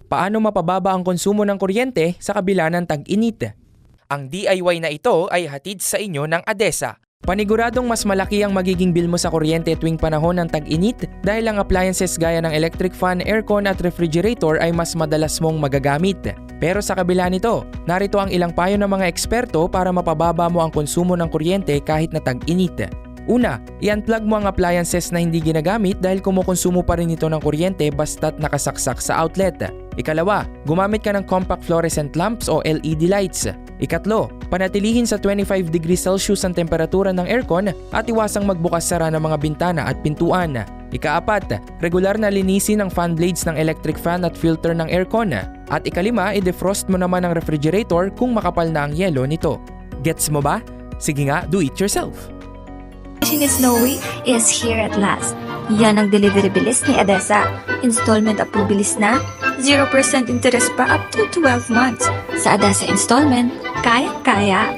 paano mapababa ang konsumo ng kuryente sa kabila ng tag-init. Ang DIY na ito ay hatid sa inyo ng ADESA. Paniguradong mas malaki ang magiging bill mo sa kuryente tuwing panahon ng tag-init dahil ang appliances gaya ng electric fan, aircon at refrigerator ay mas madalas mong magagamit. Pero sa kabila nito, narito ang ilang payo ng mga eksperto para mapababa mo ang konsumo ng kuryente kahit na tag-init. Una, i-unplug mo ang appliances na hindi ginagamit dahil kumukonsumo pa rin ito ng kuryente basta't nakasaksak sa outlet. Ikalawa, gumamit ka ng compact fluorescent lamps o LED lights. Ikatlo, panatilihin sa 25 degrees Celsius ang temperatura ng aircon at iwasang magbukas-sara ng mga bintana at pintuan. Ikaapat, regular na linisin ang fan blades ng electric fan at filter ng aircon. At ikalima, i-defrost mo naman ang refrigerator kung makapal na ang yelo nito. Gets mo ba? Sige nga, do it yourself! Wishing is Snowy is here at last. Yan ang delivery bilis ni ADESA. Installment approved bilis na, 0% interest pa up to 12 months. Sa ADESA installment, kaya-kaya.